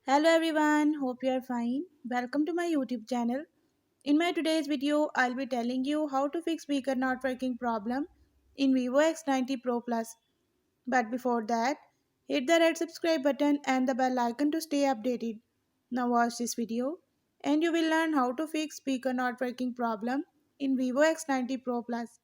Hello everyone, hope you are fine. Welcome to my YouTube channel. In my today's video, I'll be telling you how to fix speaker not working problem in Vivo X90 Pro Plus. But before that, hit the red subscribe button and the bell icon to stay updated. Now watch this video and you will learn how to fix speaker not working problem in Vivo X90 Pro Plus.